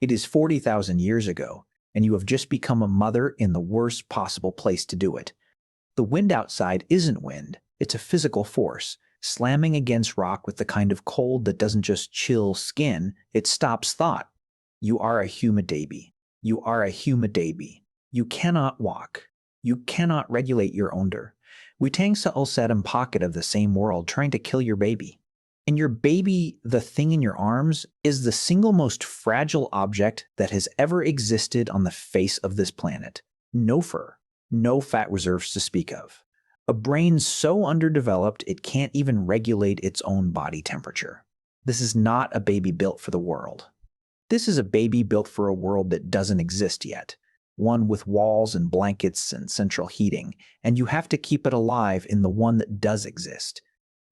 It is 40,000 years ago, and you have just become a mother in the worst possible place to do it. The wind outside isn't wind, it's a physical force, slamming against rock with the kind of cold that doesn't just chill skin, it stops thought. You are a humidaby. You are a humidaby. You cannot walk. You cannot regulate your onder. We tang sa ulsedum pocket of the same world trying to kill your baby. And your baby, the thing in your arms, is the single most fragile object that has ever existed on the face of this planet. No fur, no fat reserves to speak of. A brain so underdeveloped it can't even regulate its own body temperature. This is not a baby built for the world. This is a baby built for a world that doesn't exist yet. One with walls and blankets and central heating, and you have to keep it alive in the one that does exist.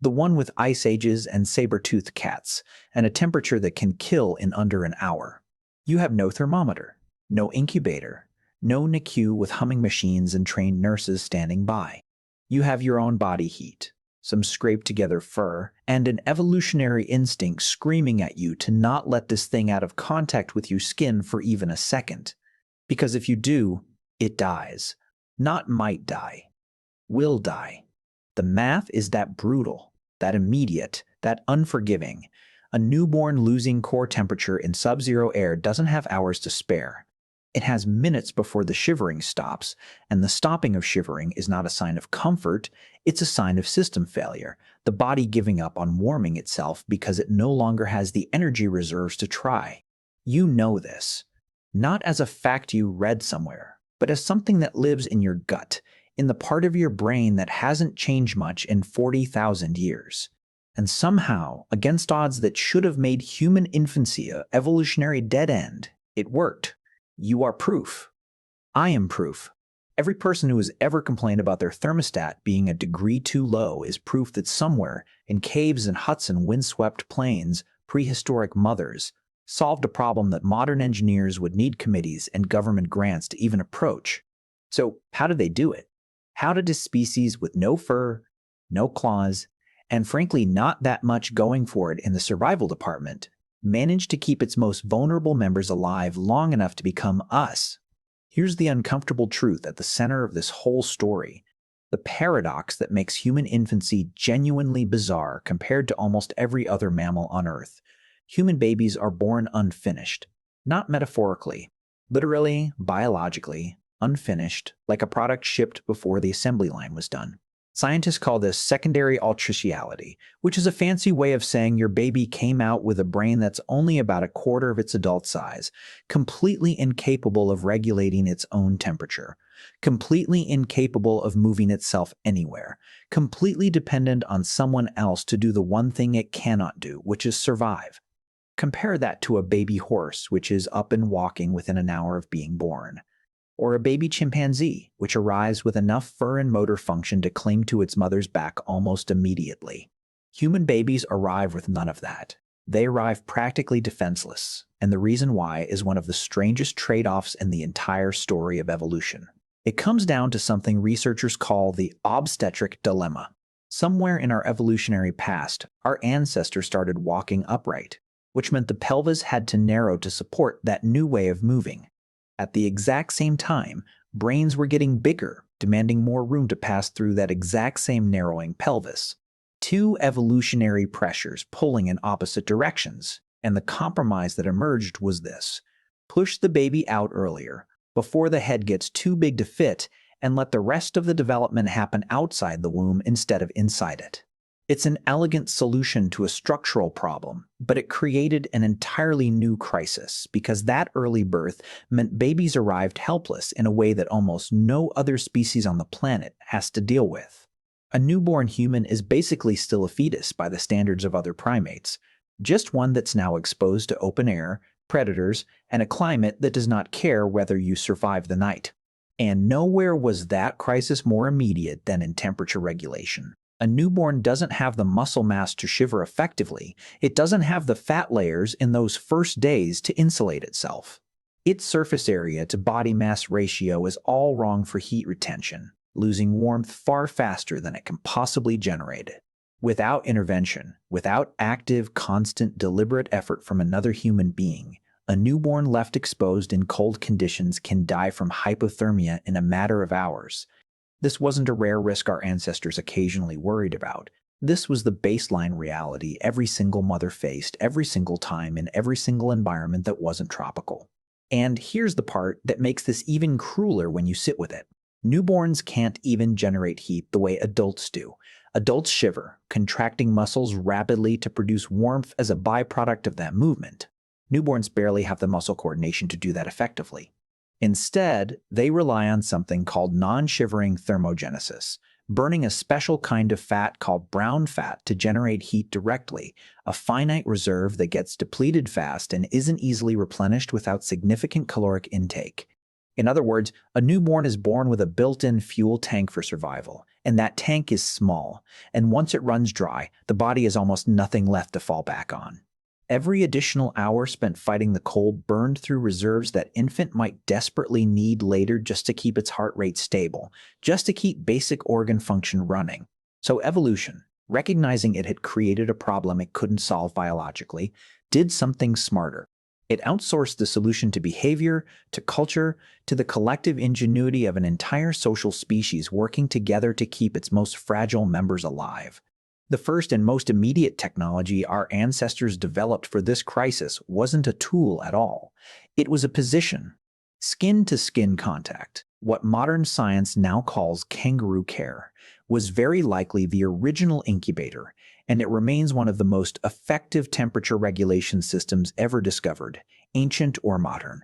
The one with ice ages and saber-toothed cats, and a temperature that can kill in under an hour. You have no thermometer, no incubator, no NICU with humming machines and trained nurses standing by. You have your own body heat, some scraped-together fur, and an evolutionary instinct screaming at you to not let this thing out of contact with your skin for even a second. Because if you do, it dies. Not might die. Will die. The math is that brutal. That immediate, that unforgiving. A newborn losing core temperature in sub-zero air doesn't have hours to spare. It has minutes before the shivering stops, and the stopping of shivering is not a sign of comfort, it's a sign of system failure, the body giving up on warming itself because it no longer has the energy reserves to try. You know this. Not as a fact you read somewhere, but as something that lives in your gut, in the part of your brain that hasn't changed much in 40,000 years. And somehow, against odds that should have made human infancy an evolutionary dead end, it worked. You are proof. I am proof. Every person who has ever complained about their thermostat being a degree too low is proof that somewhere, in caves and huts and windswept plains, prehistoric mothers solved a problem that modern engineers would need committees and government grants to even approach. So how did they do it? How did a species with no fur, no claws, and frankly not that much going for it in the survival department manage to keep its most vulnerable members alive long enough to become us? Here's the uncomfortable truth at the center of this whole story, the paradox that makes human infancy genuinely bizarre compared to almost every other mammal on Earth. Human babies are born unfinished, not metaphorically, literally, biologically, unfinished, like a product shipped before the assembly line was done. Scientists call this secondary altriciality, which is a fancy way of saying your baby came out with a brain that's only about a quarter of its adult size, completely incapable of regulating its own temperature, completely incapable of moving itself anywhere, completely dependent on someone else to do the one thing it cannot do, which is survive. Compare that to a baby horse, which is up and walking within an hour of being born. Or a baby chimpanzee, which arrives with enough fur and motor function to cling to its mother's back almost immediately. Human babies arrive with none of that. They arrive practically defenseless, and the reason why is one of the strangest trade-offs in the entire story of evolution. It comes down to something researchers call the obstetric dilemma. Somewhere in our evolutionary past, our ancestors started walking upright, which meant the pelvis had to narrow to support that new way of moving. At the exact same time, brains were getting bigger, demanding more room to pass through that exact same narrowing pelvis. Two evolutionary pressures pulling in opposite directions, and the compromise that emerged was this: push the baby out earlier, before the head gets too big to fit, and let the rest of the development happen outside the womb instead of inside it. It's an elegant solution to a structural problem, but it created an entirely new crisis because that early birth meant babies arrived helpless in a way that almost no other species on the planet has to deal with. A newborn human is basically still a fetus by the standards of other primates, just one that's now exposed to open air, predators, and a climate that does not care whether you survive the night. And nowhere was that crisis more immediate than in temperature regulation. A newborn doesn't have the muscle mass to shiver effectively. It doesn't have the fat layers in those first days to insulate itself. Its surface area to body mass ratio is all wrong for heat retention, losing warmth far faster than it can possibly generate it. Without intervention, without active, constant, deliberate effort from another human being, A newborn left exposed in cold conditions can die from hypothermia in a matter of hours. This wasn't a rare risk our ancestors occasionally worried about. This was the baseline reality every single mother faced every single time in every single environment that wasn't tropical. And here's the part that makes this even crueler when you sit with it. Newborns can't even generate heat the way adults do. Adults shiver, contracting muscles rapidly to produce warmth as a byproduct of that movement. Newborns barely have the muscle coordination to do that effectively. Instead, they rely on something called non-shivering thermogenesis, burning a special kind of fat called brown fat to generate heat directly, a finite reserve that gets depleted fast and isn't easily replenished without significant caloric intake. In other words, a newborn is born with a built-in fuel tank for survival, and that tank is small, and once it runs dry, the body has almost nothing left to fall back on. Every additional hour spent fighting the cold burned through reserves that infant might desperately need later just to keep its heart rate stable, just to keep basic organ function running. So evolution, recognizing it had created a problem it couldn't solve biologically, did something smarter. It outsourced the solution to behavior, to culture, to the collective ingenuity of an entire social species working together to keep its most fragile members alive. The first and most immediate technology our ancestors developed for this crisis wasn't a tool at all. It was a position. Skin-to-skin contact, what modern science now calls kangaroo care, was very likely the original incubator, and it remains one of the most effective temperature regulation systems ever discovered, ancient or modern.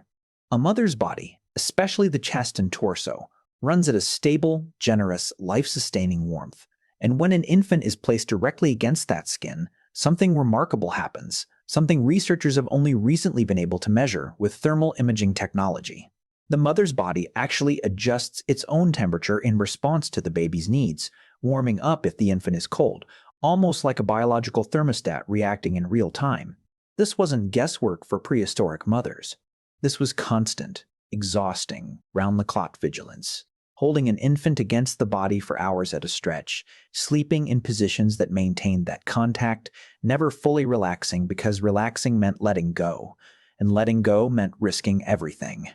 A mother's body, especially the chest and torso, runs at a stable, generous, life-sustaining warmth. And when an infant is placed directly against that skin, something remarkable happens, something researchers have only recently been able to measure with thermal imaging technology. The mother's body actually adjusts its own temperature in response to the baby's needs, warming up if the infant is cold, almost like a biological thermostat reacting in real time. This wasn't guesswork for prehistoric mothers. This was constant, exhausting, round-the-clock vigilance. Holding an infant against the body for hours at a stretch, sleeping in positions that maintained that contact, never fully relaxing because relaxing meant letting go, and letting go meant risking everything.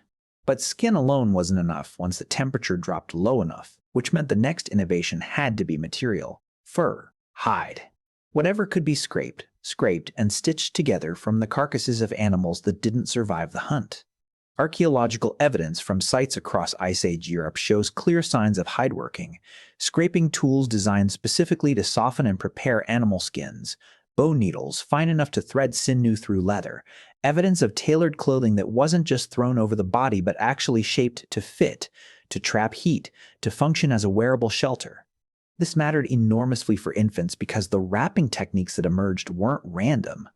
But skin alone wasn't enough once the temperature dropped low enough, which meant the next innovation had to be material: fur, hide. Whatever could be scraped, and stitched together from the carcasses of animals that didn't survive the hunt. Archaeological evidence from sites across Ice Age Europe shows clear signs of hideworking, scraping tools designed specifically to soften and prepare animal skins, bone needles fine enough to thread sinew through leather, evidence of tailored clothing that wasn't just thrown over the body but actually shaped to fit, to trap heat, to function as a wearable shelter. This mattered enormously for infants because the wrapping techniques that emerged weren't random.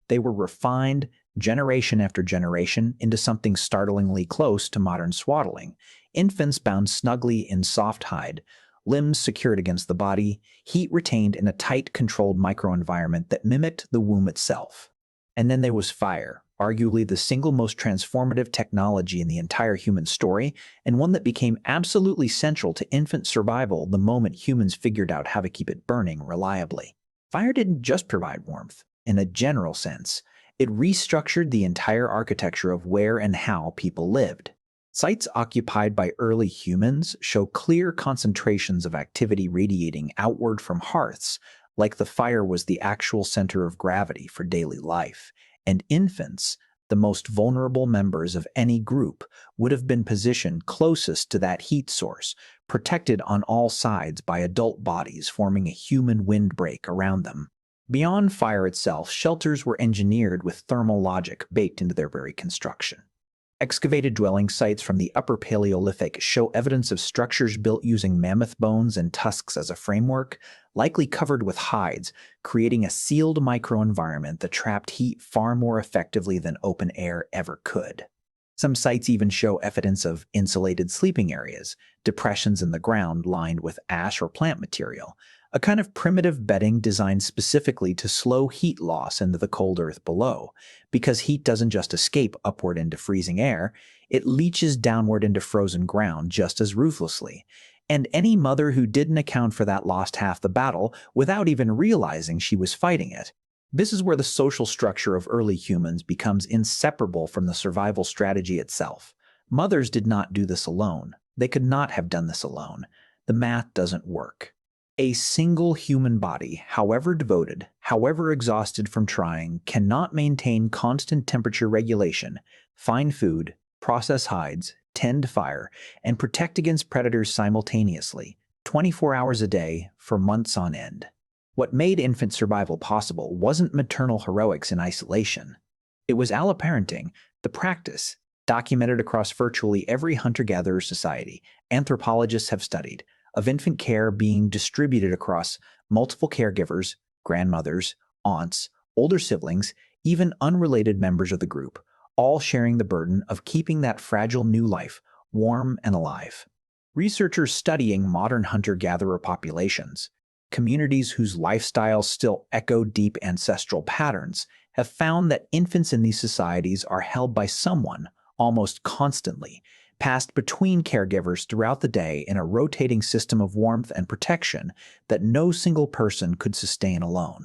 They were refined, generation after generation, into something startlingly close to modern swaddling. Infants bound snugly in soft hide, limbs secured against the body, heat retained in a tight, controlled microenvironment that mimicked the womb itself. And then there was fire, arguably the single most transformative technology in the entire human story, and one that became absolutely central to infant survival the moment humans figured out how to keep it burning reliably. Fire didn't just provide warmth. In a general sense, it restructured the entire architecture of where and how people lived. Sites occupied by early humans show clear concentrations of activity radiating outward from hearths, like the fire was the actual center of gravity for daily life. And infants, the most vulnerable members of any group, would have been positioned closest to that heat source, protected on all sides by adult bodies forming a human windbreak around them. Beyond fire itself, shelters were engineered with thermal logic baked into their very construction. Excavated dwelling sites from the Upper Paleolithic show evidence of structures built using mammoth bones and tusks as a framework, likely covered with hides, creating a sealed microenvironment that trapped heat far more effectively than open air ever could. Some sites even show evidence of insulated sleeping areas, depressions in the ground lined with ash or plant material, a kind of primitive bedding designed specifically to slow heat loss into the cold earth below, because heat doesn't just escape upward into freezing air, it leaches downward into frozen ground just as ruthlessly. And any mother who didn't account for that lost half the battle without even realizing she was fighting it. This is where the social structure of early humans becomes inseparable from the survival strategy itself. Mothers did not do this alone. They could not have done this alone. The math doesn't work. A single human body, however devoted, however exhausted from trying, cannot maintain constant temperature regulation, find food, process hides, tend fire, and protect against predators simultaneously, 24 hours a day, for months on end. What made infant survival possible wasn't maternal heroics in isolation. It was alloparenting, the practice, documented across virtually every hunter-gatherer society, anthropologists have studied, of infant care being distributed across multiple caregivers, grandmothers, aunts, older siblings, even unrelated members of the group, all sharing the burden of keeping that fragile new life warm and alive. Researchers studying modern hunter-gatherer populations, communities whose lifestyles still echo deep ancestral patterns, have found that infants in these societies are held by someone almost constantly, passed between caregivers throughout the day in a rotating system of warmth and protection that no single person could sustain alone.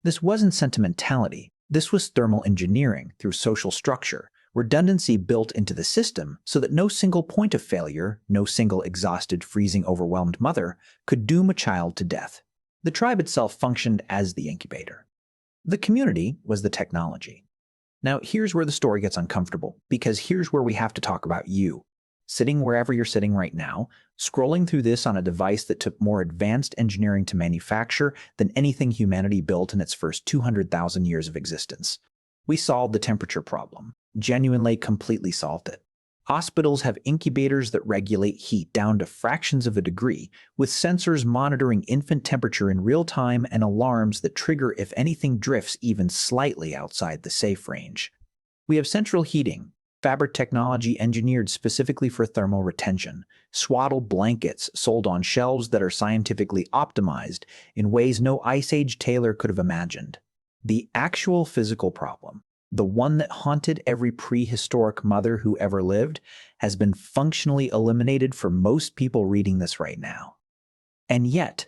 This wasn't sentimentality. This was thermal engineering through social structure, redundancy built into the system so that no single point of failure, no single exhausted, freezing, overwhelmed mother could doom a child to death. The tribe itself functioned as the incubator. The community was the technology. Now, here's where the story gets uncomfortable, because here's where we have to talk about you. Sitting wherever you're sitting right now, scrolling through this on a device that took more advanced engineering to manufacture than anything humanity built in its first 200,000 years of existence. We solved the temperature problem. Genuinely, completely solved it. Hospitals have incubators that regulate heat down to fractions of a degree, with sensors monitoring infant temperature in real time and alarms that trigger if anything drifts even slightly outside the safe range. We have central heating, fabric technology engineered specifically for thermal retention, swaddle blankets sold on shelves that are scientifically optimized in ways no Ice Age tailor could have imagined. The actual physical problem, the one that haunted every prehistoric mother who ever lived, has been functionally eliminated for most people reading this right now. And yet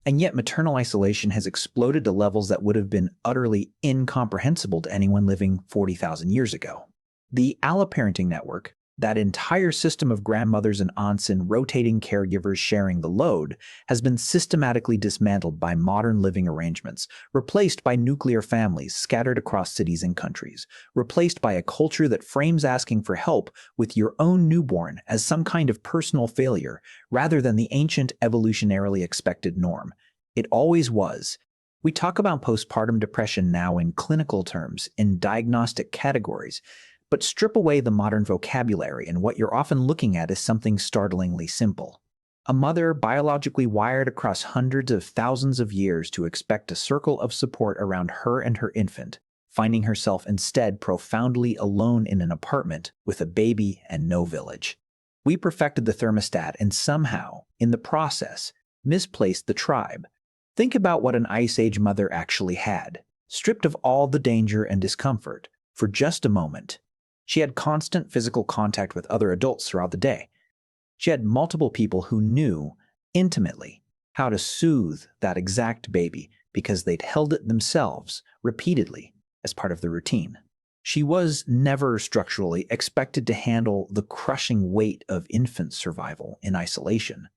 maternal isolation has exploded to levels that would have been utterly incomprehensible to anyone living 40,000 years ago. The alloparenting network, that entire system of grandmothers and aunts and rotating caregivers sharing the load, has been systematically dismantled by modern living arrangements, replaced by nuclear families scattered across cities and countries, replaced by a culture that frames asking for help with your own newborn as some kind of personal failure, rather than the ancient evolutionarily expected norm. It always was. We talk about postpartum depression now in clinical terms, in diagnostic categories, but strip away the modern vocabulary and what you're often looking at is something startlingly simple. A mother biologically wired across hundreds of thousands of years to expect a circle of support around her and her infant, finding herself instead profoundly alone in an apartment with a baby and no village. We perfected the thermostat and somehow, in the process, misplaced the tribe. Think about what an Ice Age mother actually had. Stripped of all the danger and discomfort, for just a moment, she had constant physical contact with other adults throughout the day. She had multiple people who knew, intimately, how to soothe that exact baby because they'd held it themselves, repeatedly, as part of the routine. She was never structurally expected to handle the crushing weight of infant survival in isolation,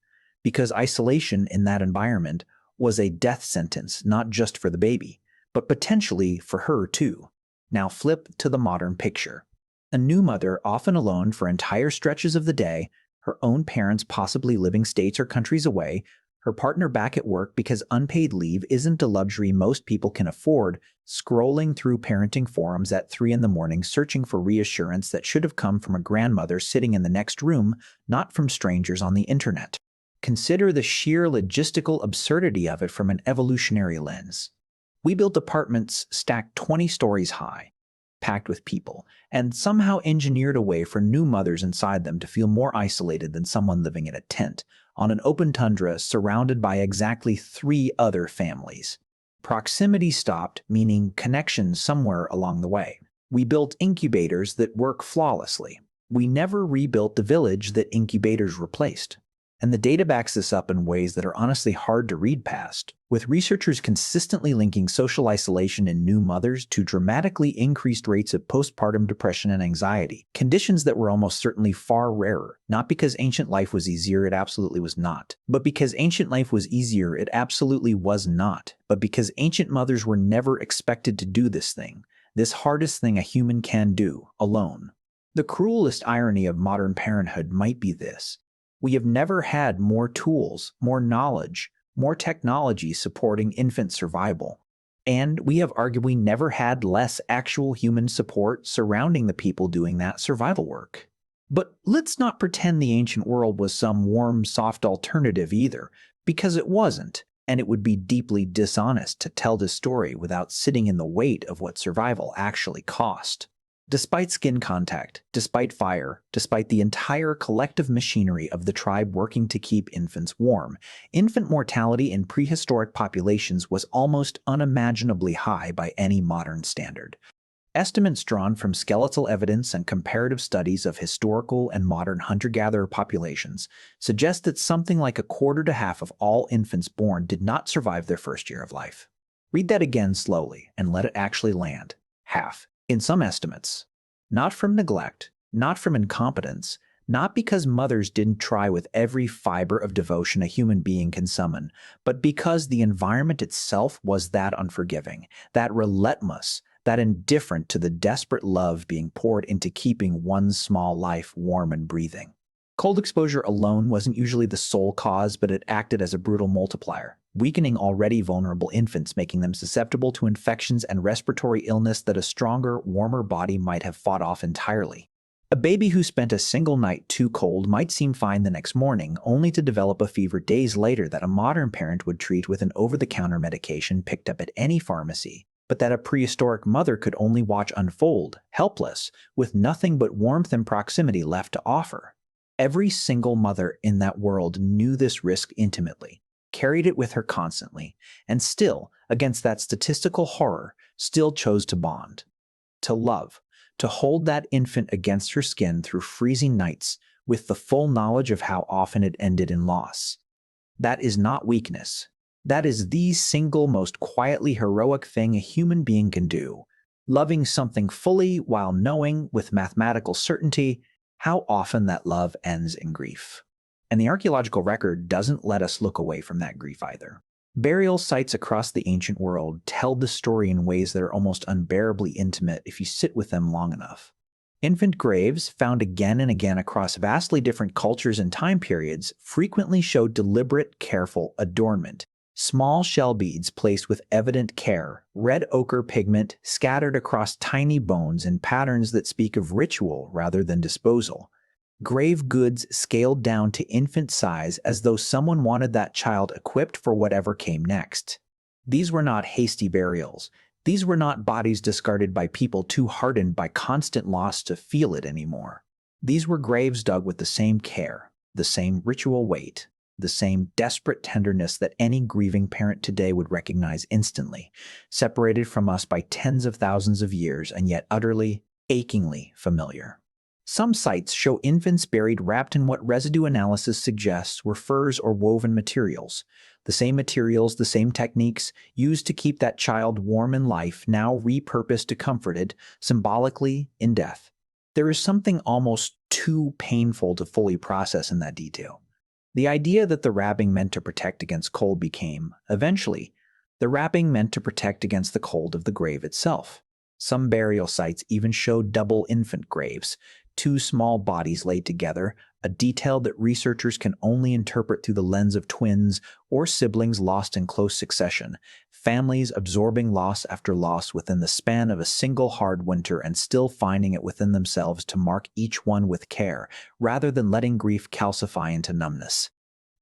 because isolation in that environment was a death sentence not just for the baby, but potentially for her too. Now flip to the modern picture. A new mother, often alone for entire stretches of the day, her own parents possibly living states or countries away, her partner back at work because unpaid leave isn't a luxury most people can afford, scrolling through parenting forums at 3 in the morning searching for reassurance that should have come from a grandmother sitting in the next room, not from strangers on the internet. Consider the sheer logistical absurdity of it from an evolutionary lens. We built apartments stacked 20 stories high, packed with people, and somehow engineered a way for new mothers inside them to feel more isolated than someone living in a tent on an open tundra surrounded by exactly 3 other families. Proximity stopped, meaning connection somewhere along the way. We built incubators that work flawlessly. We never rebuilt the village that incubators replaced. And the data backs this up in ways that are honestly hard to read past, with researchers consistently linking social isolation in new mothers to dramatically increased rates of postpartum depression and anxiety, conditions that were almost certainly far rarer, not because ancient life was easier, it absolutely was not, but because ancient life was easier, it absolutely was not, but because ancient mothers were never expected to do this hardest thing a human can do, alone. The cruelest irony of modern parenthood might be this. We have never had more tools, more knowledge, more technology supporting infant survival. And we have arguably never had less actual human support surrounding the people doing that survival work. But let's not pretend the ancient world was some warm, soft alternative either, because it wasn't, and it would be deeply dishonest to tell this story without sitting in the weight of what survival actually cost. Despite skin contact, despite fire, despite the entire collective machinery of the tribe working to keep infants warm, infant mortality in prehistoric populations was almost unimaginably high by any modern standard. Estimates drawn from skeletal evidence and comparative studies of historical and modern hunter-gatherer populations suggest that something like a quarter to half of all infants born did not survive their first year of life. Read that again slowly and let it actually land. Half. In some estimates, not from neglect, not from incompetence, not because mothers didn't try with every fiber of devotion a human being can summon, but because the environment itself was that unforgiving, that relentless, that indifferent to the desperate love being poured into keeping one small life warm and breathing. Cold exposure alone wasn't usually the sole cause, but it acted as a brutal multiplier, weakening already vulnerable infants, making them susceptible to infections and respiratory illness that a stronger, warmer body might have fought off entirely. A baby who spent a single night too cold might seem fine the next morning, only to develop a fever days later that a modern parent would treat with an over-the-counter medication picked up at any pharmacy, but that a prehistoric mother could only watch unfold, helpless, with nothing but warmth and proximity left to offer. Every single mother in that world knew this risk intimately, carried it with her constantly, and still, against that statistical horror, still chose to bond, to love, to hold that infant against her skin through freezing nights with the full knowledge of how often it ended in loss. That is not weakness. That is the single most quietly heroic thing a human being can do, loving something fully while knowing with mathematical certainty how often that love ends in grief. And the archaeological record doesn't let us look away from that grief either. Burial sites across the ancient world tell the story in ways that are almost unbearably intimate if you sit with them long enough. Infant graves, found again and again across vastly different cultures and time periods, frequently show deliberate, careful adornment. Small shell beads placed with evident care, red ochre pigment scattered across tiny bones in patterns that speak of ritual rather than disposal. Grave goods scaled down to infant size as though someone wanted that child equipped for whatever came next. These were not hasty burials. These were not bodies discarded by people too hardened by constant loss to feel it anymore. These were graves dug with the same care, the same ritual weight, the same desperate tenderness that any grieving parent today would recognize instantly, separated from us by tens of thousands of years and yet utterly, achingly familiar. Some sites show infants buried wrapped in what residue analysis suggests were furs or woven materials. The same materials, the same techniques used to keep that child warm in life, now repurposed to comfort it, symbolically in death. There is something almost too painful to fully process in that detail. The idea that the wrapping meant to protect against cold became, eventually, the wrapping meant to protect against the cold of the grave itself. Some burial sites even show double infant graves, two small bodies laid together, a detail that researchers can only interpret through the lens of twins or siblings lost in close succession, families absorbing loss after loss within the span of a single hard winter and still finding it within themselves to mark each one with care, rather than letting grief calcify into numbness.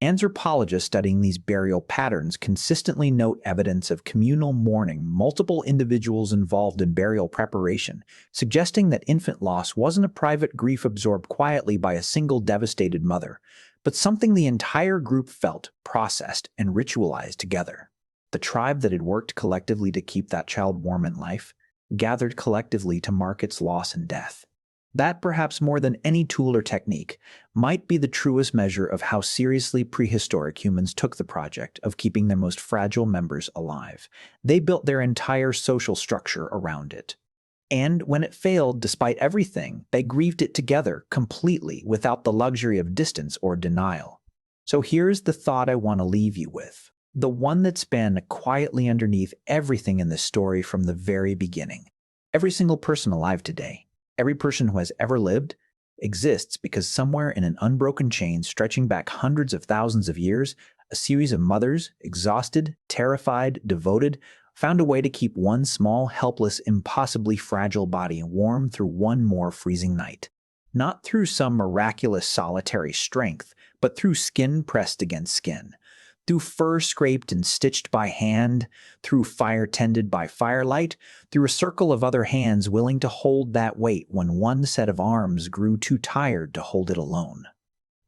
Anthropologists studying these burial patterns consistently note evidence of communal mourning, multiple individuals involved in burial preparation, suggesting that infant loss wasn't a private grief absorbed quietly by a single devastated mother, but something the entire group felt, processed, and ritualized together. The tribe that had worked collectively to keep that child warm in life gathered collectively to mark its loss and death. That, perhaps more than any tool or technique, might be the truest measure of how seriously prehistoric humans took the project of keeping their most fragile members alive. They built their entire social structure around it. And when it failed, despite everything, they grieved it together completely without the luxury of distance or denial. So here's the thought I want to leave you with. The one that's been quietly underneath everything in this story from the very beginning. Every single person alive today, every person who has ever lived, exists because somewhere in an unbroken chain stretching back hundreds of thousands of years, a series of mothers, exhausted, terrified, devoted, found a way to keep one small, helpless, impossibly fragile body warm through one more freezing night. Not through some miraculous solitary strength, but through skin pressed against skin, through fur scraped and stitched by hand, through fire tended by firelight, through a circle of other hands willing to hold that weight when one set of arms grew too tired to hold it alone.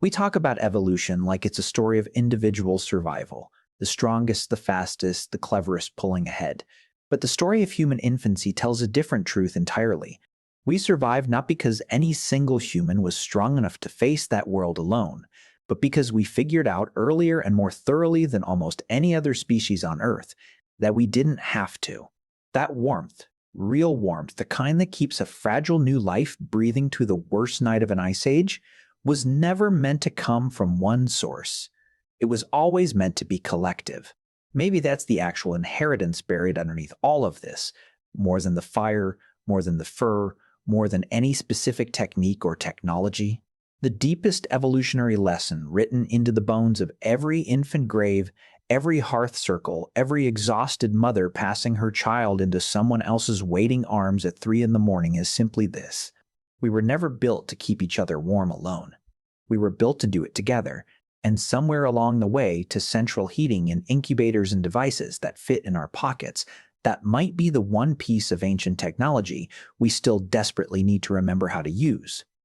We talk about evolution like it's a story of individual survival, the strongest, the fastest, the cleverest pulling ahead. But the story of human infancy tells a different truth entirely. We survived not because any single human was strong enough to face that world alone, but because we figured out earlier and more thoroughly than almost any other species on Earth that we didn't have to. That warmth, real warmth, the kind that keeps a fragile new life breathing through the worst night of an ice age, was never meant to come from one source. It was always meant to be collective. Maybe that's the actual inheritance buried underneath all of this, more than the fire, more than the fur, more than any specific technique or technology. The deepest evolutionary lesson written into the bones of every infant grave, every hearth circle, every exhausted mother passing her child into someone else's waiting arms at 3 a.m. is simply this. We were never built to keep each other warm alone. We were built to do it together, and somewhere along the way to central heating and incubators and devices that fit in our pockets, that might be the one piece of ancient technology we still desperately need to remember how to use.